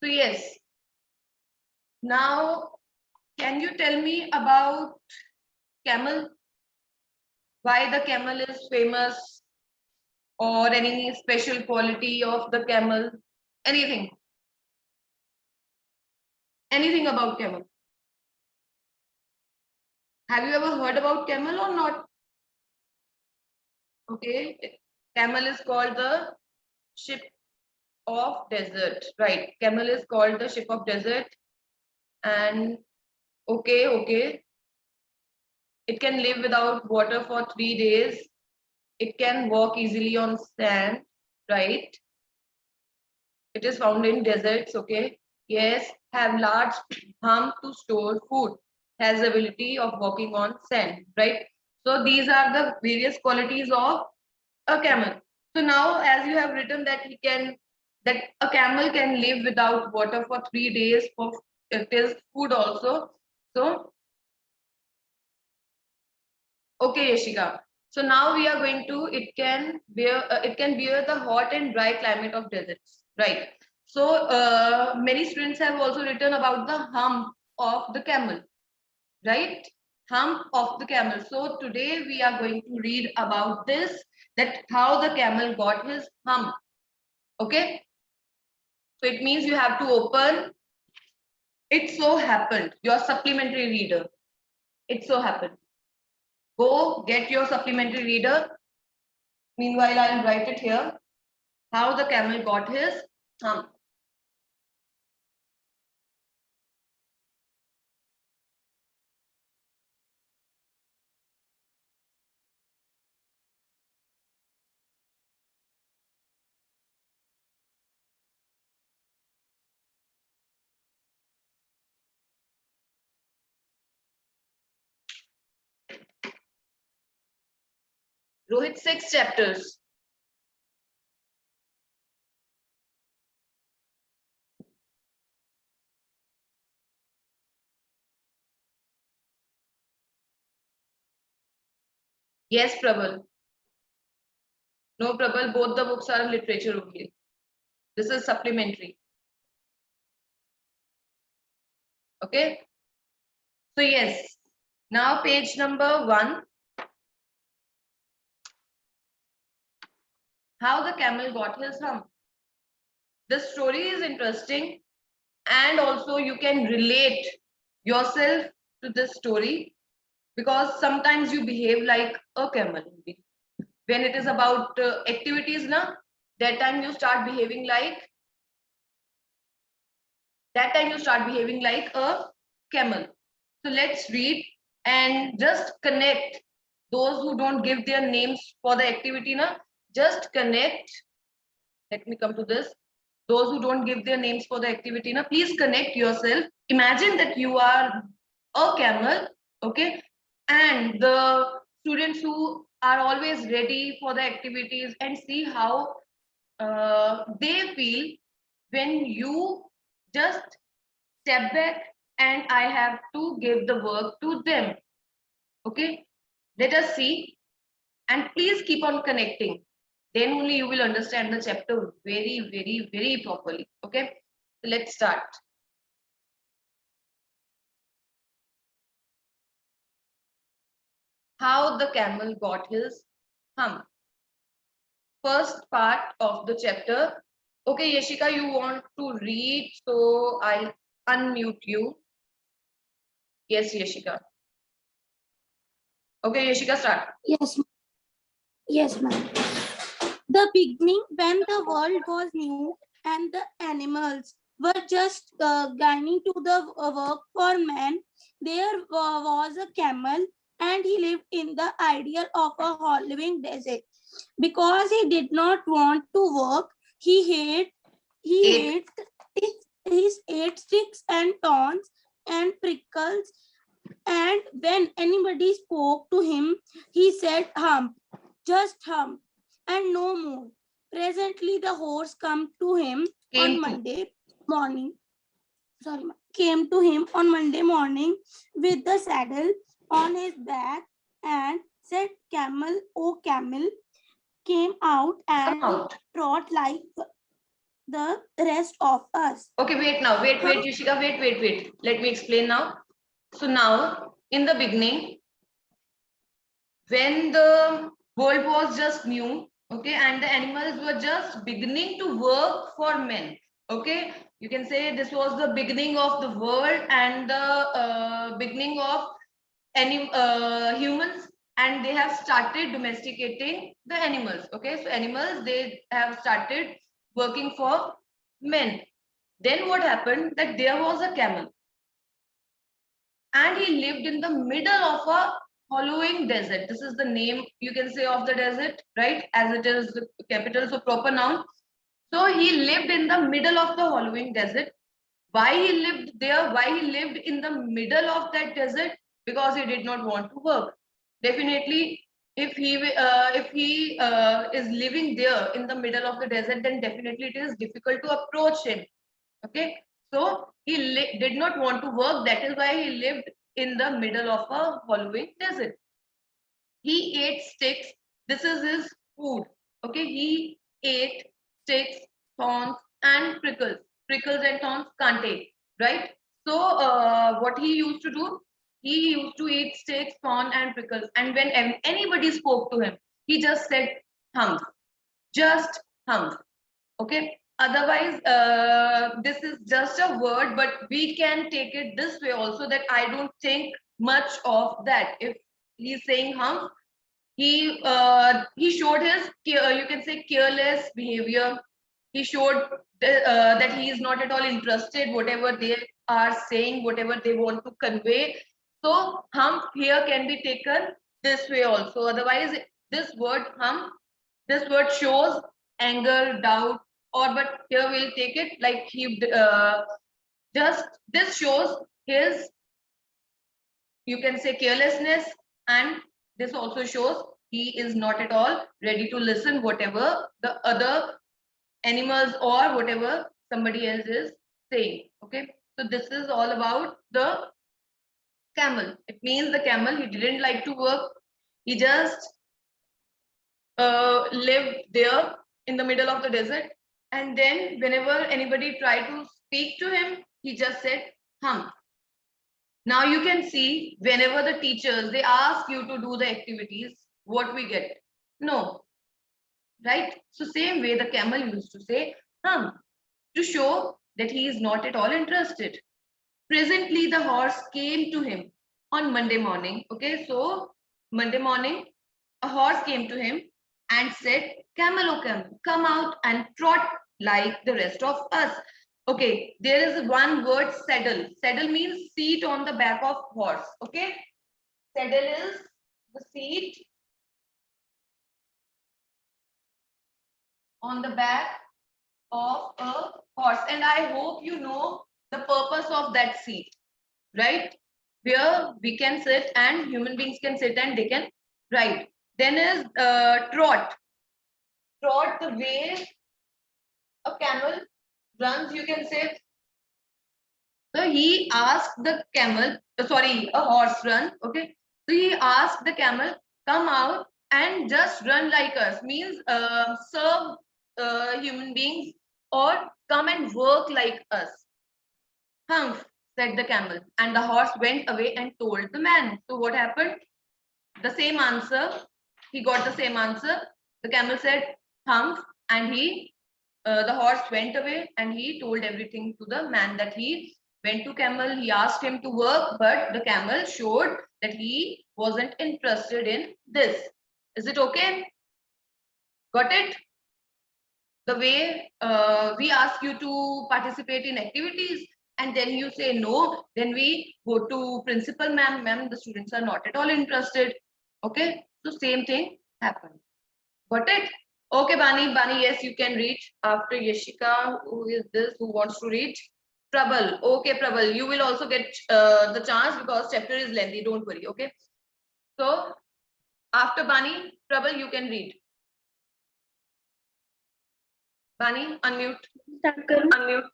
So yes, now can you tell me about camel? Why the camel is famous, or any special quality of the camel? Anything? Anything about camel? Have you ever heard about camel or not? Okay, camel is called the ship of desert, right? Camel is called the ship of desert, and okay, it can live without water for 3 days. It can walk easily on sand, right? It is found in deserts, okay? Yes, have large hump to store food, has ability of walking on sand, right? So these are the various qualities of a camel. So now, as you have written that that a camel can live without water for 3 days for it is food also. So okay, Yashika. So now we are going to it can bear the hot and dry climate of deserts, right? So many students have also written about the hump of the camel, right? Hump of the camel. So today we are going to read about this, that how the camel got his hump. Okay. So it means you have to open It So Happened, your supplementary reader. It So Happened. Go get your supplementary reader. Meanwhile, I'll write it here. How the camel got his hump. Rohit, 6 chapters. Yes, Prabal. No, Prabal, both the books are literature only. This is supplementary. Okay. So yes, now page number 1. How the camel got his hump. The story is interesting, and also you can relate yourself to this story, because sometimes you behave like a camel. When it is about activities, na, that time you start behaving like a camel. So let's read and just connect. Those who don't give their names for the activity, na, just connect. Let me come to this. Those who don't give their names for the activity, na, please connect yourself. Imagine that you are a camel, okay, and the students who are always ready for the activities, and see how they feel when you just step back and I have to give the work to them. Okay, let us see, and please keep on connecting. Then only you will understand the chapter very properly. Okay, so let's start. How the camel got his hump. First part of the chapter. Okay, Yashika, you want to read, so I'll unmute you. Yes, Yashika. Okay, Yashika, start. Yes, ma'am. The beginning, when the world was new and the animals were just gaining to the work for man, there was a camel, and he lived in the ideal of a living desert. Because he did not want to work, he ate sticks and thorns and prickles, and when anybody spoke to him, he said, "Hump, just hump, and no more." Presently, the horse came to him on Monday morning with the saddle on his back, and said, "Camel, oh camel, came out and trot like the rest of us. Okay, wait now. Wait, Yashika. Wait. Let me explain now. So now, in the beginning, when the world was just new, okay, and the animals were just beginning to work for men, okay, you can say this was the beginning of the world and the beginning of any humans, and they have started domesticating the animals. Okay, so animals, they have started working for men. Then what happened, that there was a camel and he lived in the middle of a hollowing desert. This is the name, you can say, of the desert, right? As it is the capital, so proper noun. So he lived in the middle of the hollowing desert. Why he lived there? Why he lived in the middle of that desert? Because he did not want to work. Definitely, if he is living there in the middle of the desert, then definitely it is difficult to approach him. Okay, so he did not want to work. That is why he lived in the middle of a hollowing desert. He ate sticks. This is his food. Okay, he ate sticks, thorns, and prickles. Prickles and thorns can't take, right? So, what he used to do, he used to eat sticks, thorn, and prickles. And when anybody spoke to him, he just said, "Humph," just humph. Okay, otherwise this is just a word, but we can take it this way also, that I don't think much of that. If he's saying hump, he showed his you can say careless behavior. He showed that he is not at all interested whatever they are saying, whatever they want to convey. So hump here can be taken this way also. Otherwise, this word hump, this word shows anger, doubt, or but here we'll take it like he just this shows his, you can say, carelessness, and this also shows he is not at all ready to listen whatever the other animals or whatever somebody else is saying. Okay, so this is all about the camel. It means the camel, he didn't like to work. He just lived there in the middle of the desert. And then whenever anybody tried to speak to him, he just said, "Hum." Now you can see whenever the teachers, they ask you to do the activities, what we get? No, right? So same way the camel used to say, "Hum," to show that he is not at all interested. Presently, the horse came to him on Monday morning. Okay, so Monday morning, a horse came to him and said, "Camel, oh camel, come out and trot like the rest of us." Okay, there is one word, saddle. Saddle means seat on the back of horse. Okay, saddle is the seat on the back of a horse. And I hope you know the purpose of that seat, right? Where we can sit and human beings can sit and they can ride. Then is trot. Trot, the way a camel runs, you can say. So he asked the camel, sorry, a horse run. Okay. So he asked the camel, "Come out and just run like us." Means serve human beings or come and work like us. "Humph," said the camel, and the horse went away and told the man. So what happened? The same answer. He got the same answer. The camel said, "Humph," and the horse went away and he told everything to the man, that he went to camel. He asked him to work, but the camel showed that he wasn't interested in this. Is it okay? Got it? The way we ask you to participate in activities and then you say no, then we go to principal, "Ma'am, the students are not at all interested." Okay, so same thing happened. Got it? Okay, Bani, yes, you can read after Yashika. Who is this? Who wants to read? Prabal. Okay, Prabal, you will also get the chance because chapter is lengthy. Don't worry. Okay. So after Bani, Prabal, you can read. Bani, unmute. Unmute. Good morning.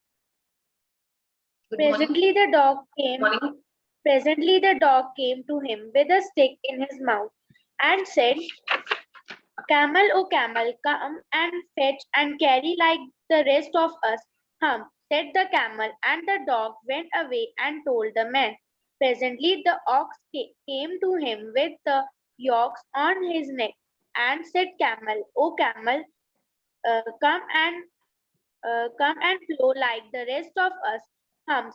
Presently the dog came. Morning. Presently the dog came to him with a stick in his mouth and said, Camel, oh camel, come and fetch and carry like the rest of us. Said the camel, and the dog went away and told the man. Presently the ox came to him with the yokes on his neck, and said, Camel, oh camel, uh, come and come and flow like the rest of us.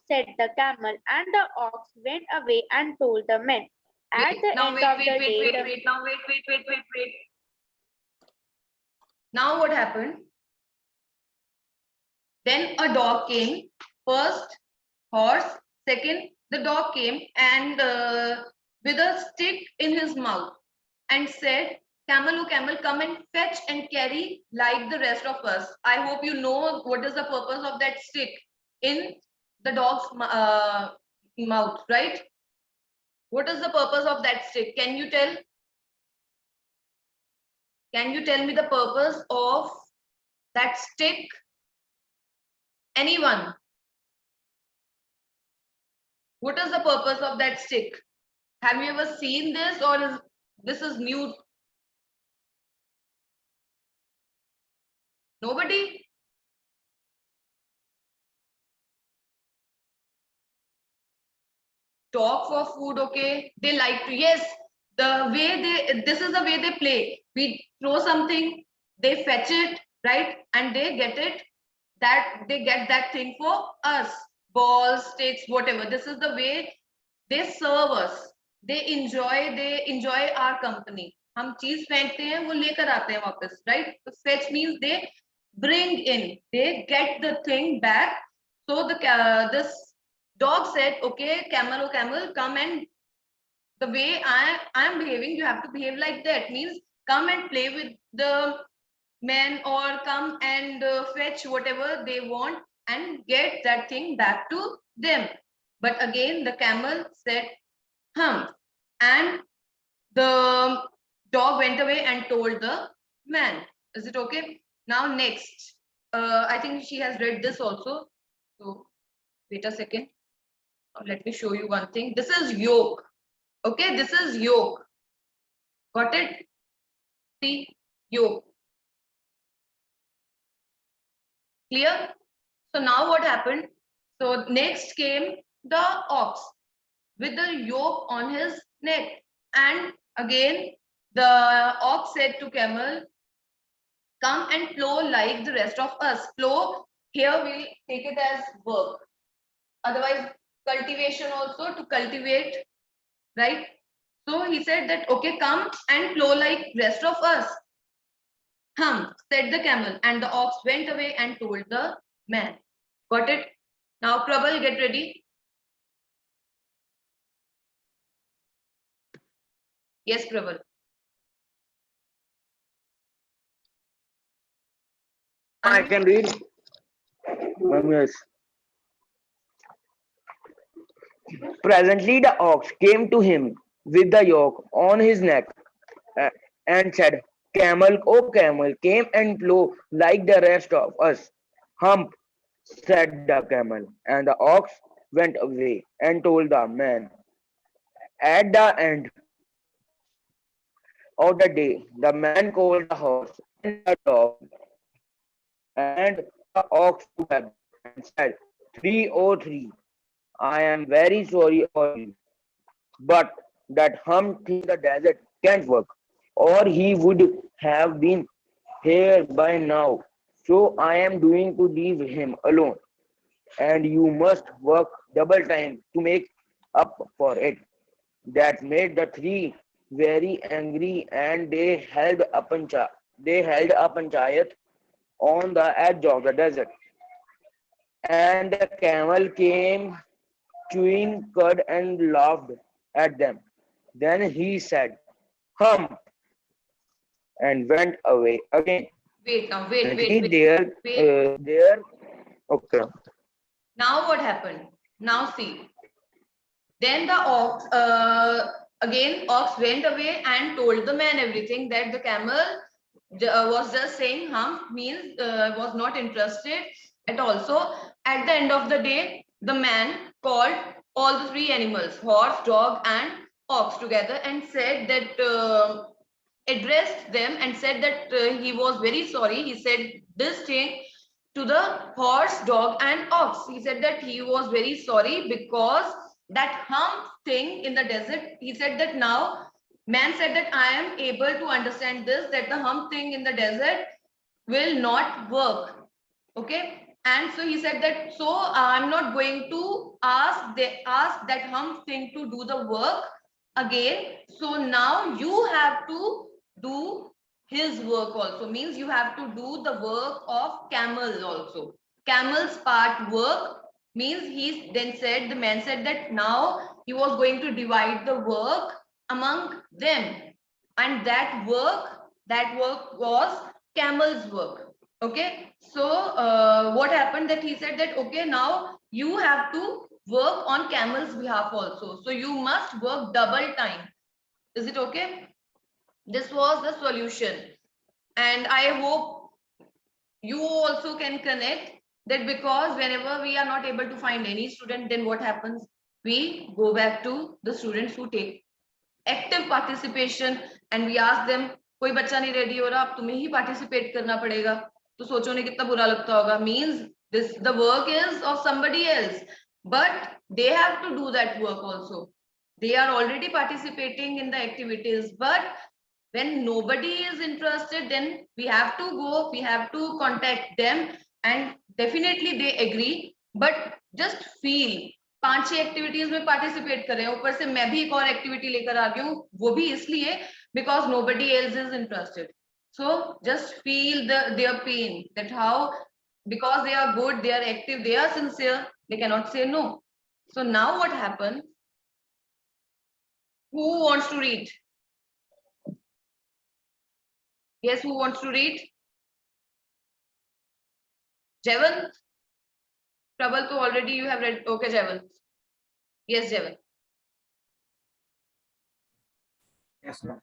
Said the camel, and the ox went away and told the man. At Wait, the now end wait, of wait, the wait, day, wait, the wait, now wait. Now what happened? Then a dog came. First, horse. Second, the dog came and with a stick in his mouth and said, Camel, oh camel, come and fetch and carry like the rest of us. I hope you know what is the purpose of that stick in the dog's mouth, right? What is the purpose of that stick? Can you tell? Can you tell me the purpose of that stick? Anyone? What is the purpose of that stick? Have you ever seen this, or is this is new? Nobody? Talk for food, okay? They like to, yes, the way this is the way they play. We throw something, they fetch it, right? And they get it, that they get that thing for us. Balls, sticks, whatever. This is the way they serve us. They enjoy our company. हम चीज फेंकते हैं वो लेकर आते हैं वापस, right? So fetch means they bring in, they get the thing back. So this dog said, okay, camel, oh camel, come, and the way I am behaving, you have to behave like that. Means come and play with the men, or come and fetch whatever they want and get that thing back to them. But again, the camel said, and the dog went away and told the man. Is it okay? Now next, I think she has read this also. So wait a second. Let me show you one thing. This is yoke. Okay, this is yoke. Got it? See, yoke. Clear? So now what happened? So next came the ox with the yoke on his neck. And again, the ox said to camel, come and plow like the rest of us. Plow, here we'll take it as work. Otherwise, cultivation also, to cultivate, right? So he said that, okay, come and plow like rest of us. Said the camel, and the ox went away and told the man. Got it? Now, Prabal, get ready. Yes, Prabal. I can read. Yes. Presently, the ox came to him with the yoke on his neck and said, Camel, oh camel, came and plow like the rest of us. Hump, said the camel, and the ox went away and told the man. At the end of the day, the man called the horse and the dog and the ox together and said, 303, I am very sorry for you, but that in the desert can't work, or he would have been here by now. So I am doing to leave him alone, and you must work double time to make up for it. That made the three very angry, and they held a panchayat on the edge of the desert. And the camel came chewing cud and laughed at them. Then he said, Hum, and went away again. Wait now, wait, Currently, wait, wait. okay. Now what happened? Now see. Then the ox, again, ox went away and told the man everything, that the camel was just saying means was not interested at all. So at the end of the day, the man called all the three animals, horse, dog, and ox together, and said that addressed them and said that he was very sorry. He said this thing to the horse, dog, and ox. He said that he was very sorry because that hump thing in the desert, he said that now man said that I am able to understand this, that the hump thing in the desert will not work. Okay. And so he said that, so I'm not going to ask that hump thing to do the work again. So now you have to do his work also, means you have to do the work of camel also. Camel's part work means he then said, the man said that now he was going to divide the work among them. And that work was camel's work. Okay. So what happened that he said that, okay, now you have to work on camel's behalf also. So you must work double time. Is it okay? This was the solution. And I hope you also can connect that, because whenever we are not able to find any student, then what happens? We go back to the students who take active participation and we ask them, कोई बच्चा नहीं ready हो रहा, अब तुम्हें ही participate करना पड़ेगा. तो सोचो ने कितना बुरा लगता होगा. Means this, the work is of somebody else, but they have to do that work also. They are already participating in the activities, but when nobody is interested, then we have to go, we have to contact them, and definitely they agree. But just feel, 5-6 activities में participate कर रहे हैं, ऊपर से मैं भी एक और एक्टिविटी लेकर आ गई हूँ, वो भी इसलिए because nobody else is interested. So just feel their pain, that how, because they are good, they are active, they are sincere, they cannot say no. So now what happened? Who wants to read? Yes, who wants to read? Jevan? Prabal, to already you have read. Okay, Jevan. Yes, Jevan. Yes, ma'am.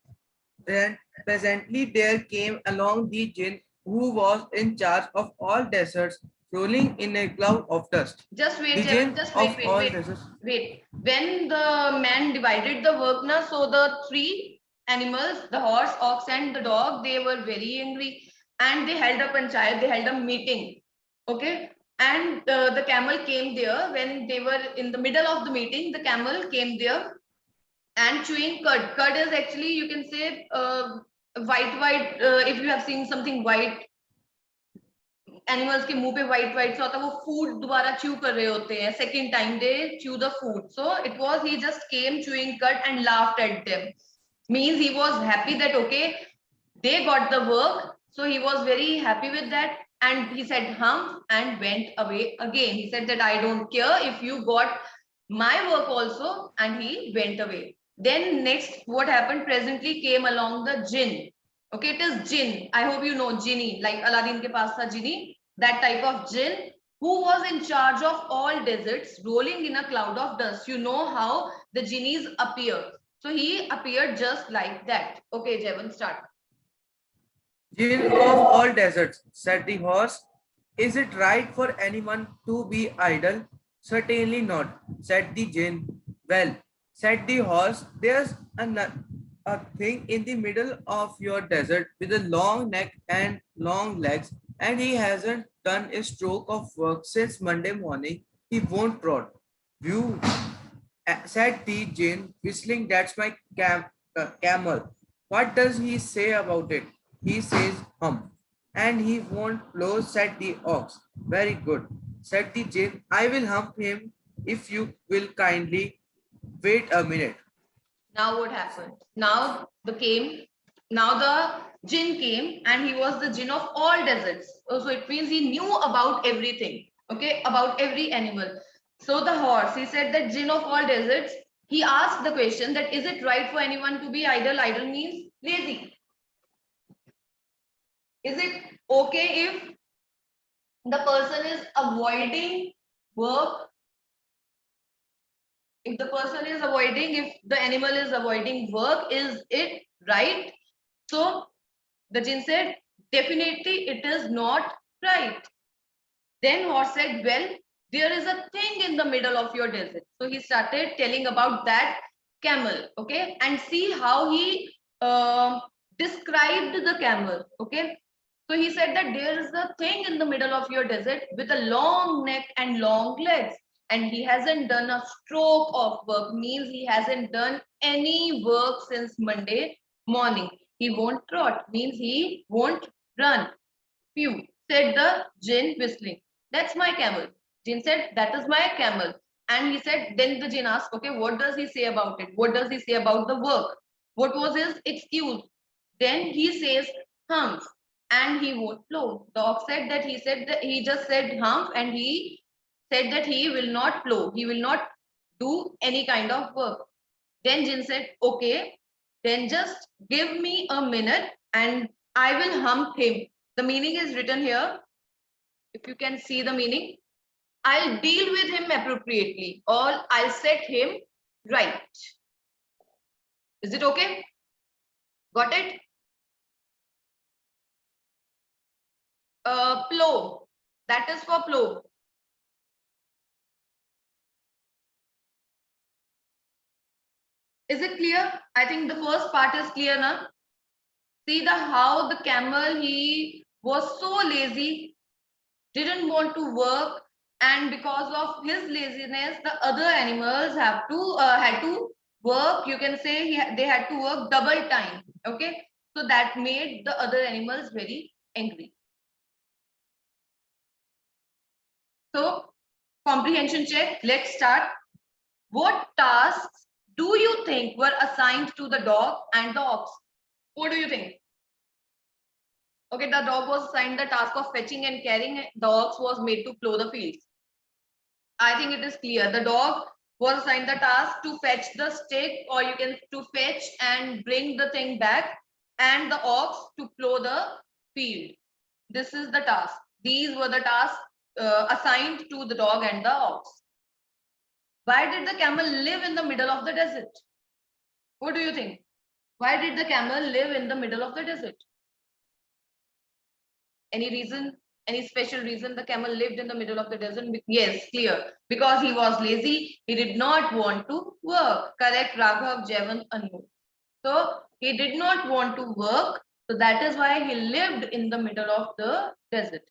Then presently there came along the jinn who was in charge of all deserts, rolling in a cloud of dust. Just wait, The Jevan. jinn Just of wait, all wait, wait. deserts. Wait. When the man divided the work, na, so the 3 animals, the horse, ox, and the dog, they were very angry, and they held a panchayat, they held a meeting. Okay. And the camel came there when they were in the middle of the meeting. The camel came there and chewing curd. Curd is actually, you can say, white. If you have seen something white, animals के मुंह पे white white सा होता है, वो food दोबारा chew कर रहे होते हैं, second time they chew the food. So it was, he just came chewing cut and laughed at them. Means he was happy that okay, they got the work, so he was very happy with that, and he said hump and went away again. He said that I don't care if you got my work also, and he went away. Then next what happened, presently came along the jinn. Okay, it is jinn. I hope you know genie, like Aladdin ke paas tha genie, that type of jinn who was in charge of all deserts, rolling in a cloud of dust. You know how the genies appear. So he appeared just like that. Okay, Jevan, start. Jinn of all deserts, said the horse. Is it right for anyone to be idle? Certainly not, said the jinn. Well, said the horse, there's a thing in the middle of your desert with a long neck and long legs, and he hasn't done a stroke of work since Monday morning. He won't trot. You, said the jinn, whistling, that's my camel. What does he say about it? He says hump. And he won't blow, said the ox. Very good, said the jinn. I will hump him if you will kindly wait a minute. Now what happened? Now the jinn came, and he was the jinn of all deserts. So it means he knew about everything. Okay, about every animal. So the horse, he said that jinn of all deserts, he asked the question that is it right for anyone to be idle? Idle means lazy. Is it okay if the person is avoiding work? If the person is avoiding, if the animal is avoiding work, is it right? So the jinn said, definitely it is not right. Then horse said, well, there is a thing in the middle of your desert. So he started telling about that camel. Okay, and see how he described the camel. Okay. So he said that there is a thing in the middle of your desert with a long neck and long legs. And he hasn't done a stroke of work, means he hasn't done any work since Monday morning. He won't trot, means he won't run. Phew, said the jinn whistling. That's my camel. Jinn said, that is my camel. And he said, then the jinn asked, okay, what does he say about it? What does he say about the work? What was his excuse? Then he says, humph, and he won't plow. The ox said that he just said humph, and he said that he will not plow. He will not do any kind of work. Then Jin said, okay, then just give me a minute and I will hump him. The meaning is written here. If you can see the meaning, I'll deal with him appropriately or I'll set him right. Is it okay? Got it? Plow. That is for plow. Is it clear? I think the first part is clear now. See the how the camel, he was so lazy, didn't want to work, and because of his laziness, the other animals had to work. You can say they had to work double time. Okay, so that made the other animals very angry. So comprehension check. Let's start. What tasks do you think were assigned to the dog and the ox? What do you think? Okay, the dog was assigned the task of fetching and carrying. The ox was made to plow the fields. I think it is clear. The dog was assigned the task to fetch the stick, or you can to fetch and bring the thing back, and the ox to plow the field. This is the task. These were the tasks assigned to the dog and the ox. Why did the camel live in the middle of the desert? What do you think? Why did the camel live in the middle of the desert? Any reason? Any special reason the camel lived in the middle of the desert? Yes, clear. Because he was lazy. He did not want to work. Correct, Raghav, Jevan, Anu. So he did not want to work. So that is why he lived in the middle of the desert.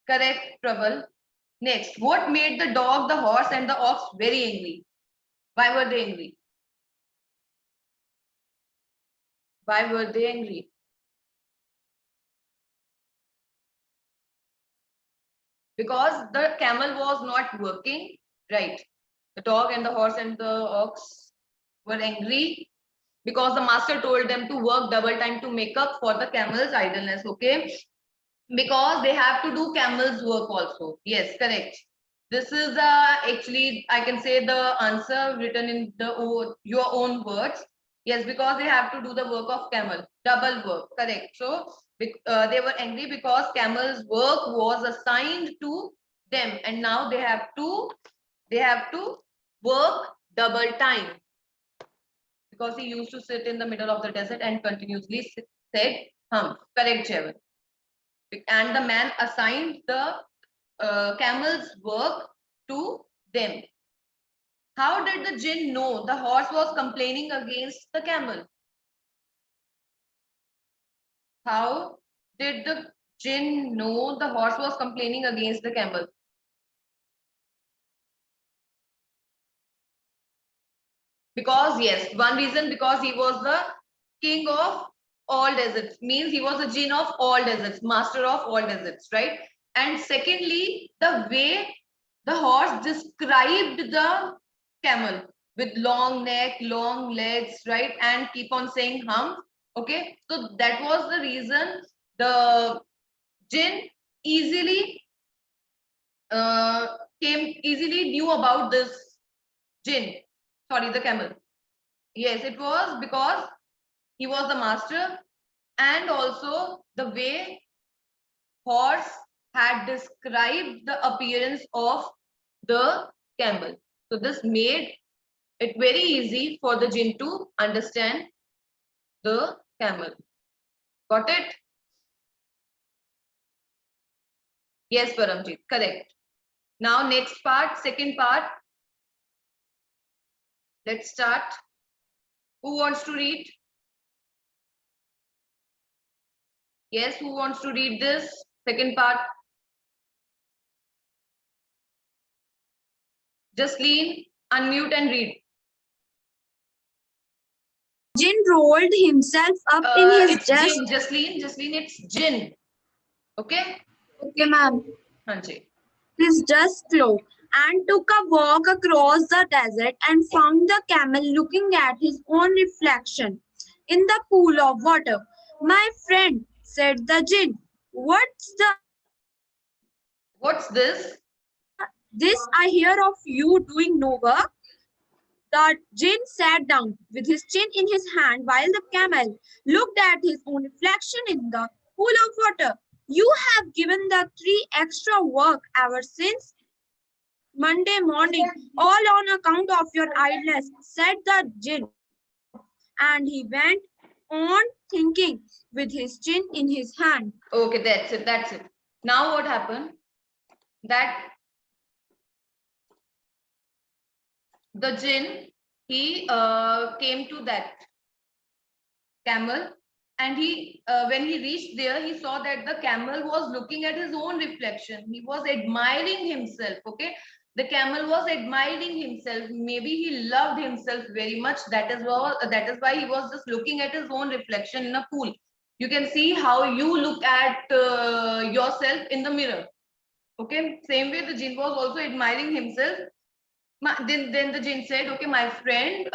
Correct, Prabal. Next, what made the dog, the horse, and the ox very angry? Why were they angry? Why were they angry? Because the camel was not working, right? The dog and the horse and the ox were angry because the master told them to work double time to make up for the camel's idleness. Okay, because they have to do camel's work also. Yes, correct. This is actually, I can say, the answer written in your own words. Yes, because they have to do the work of camel, double work. Correct. So they were angry because camel's work was assigned to them, and now they have to work double time, because he used to sit in the middle of the desert and continuously said hum. Correct, Jevan. And the man assigned the camel's work to them. How did the jinn know the horse was complaining against the camel? How did the jinn know the horse was complaining against the camel? Because yes, one reason, because he was the king of all deserts, means he was the jinn of all deserts, master of all deserts, right? And secondly, the way the horse described the camel with long neck, long legs, right? And keep on saying hum. Okay, so that was the reason the jinn easily easily knew about this jinn. Sorry, the camel. Yes, it was because he was the master, and also the way horse had described the appearance of the camel. So this made it very easy for the jinn to understand the camel. Got it? Yes, Paramjit, correct. Now next part, second part. Let's start. Who wants to read? Yes, who wants to read this second part? Jasleen, unmute and read. Jin rolled himself up in his It's desk. Jin, Jasleen, it's Jin. Okay? Okay, ma'am. Hanji. His desk cloak and took a walk across the desert and found the camel looking at his own reflection in the pool of water. My friend, said the Jin, what's What's this? this I hear of you doing no work? The Jin sat down with his chin in his hand while the camel looked at his own reflection in the pool of water. You have given the 3 extra work ever since Monday morning, all on account of your idleness, said the Jin. And he went on thinking with his chin in his hand. Okay, that's it. That's it. Now what happened? That the Jinn, he came to that camel, and he when he reached there, he saw that the camel was looking at his own reflection. He was admiring himself. Okay, the camel was admiring himself. Maybe he loved himself very much. That is why he was just looking at his own reflection in a pool. You can see how you look at yourself in the mirror. Okay, same way the Jinn was also admiring himself. Then the Jinn said, okay, my friend,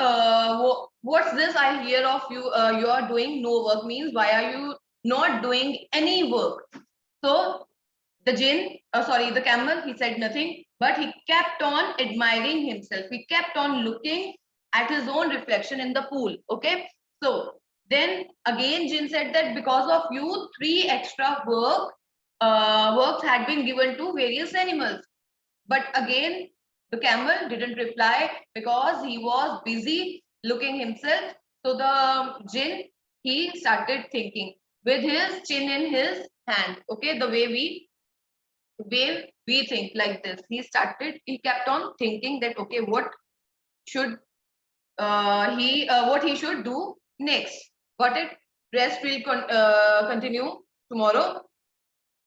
what's this I hear of you? You are doing no work, means why are you not doing any work? So the the camel, he said nothing, but he kept on admiring himself. He kept on looking at his own reflection in the pool. Okay, so then again, Jinn said that because of you, 3 extra works had been given to various animals. But again, the camel didn't reply because he was busy looking himself. So the Jinn, he started thinking with his chin in his hand. Okay, the way we think like this. He kept on thinking that, okay, what should what he should do next. Got it? Rest will continue tomorrow.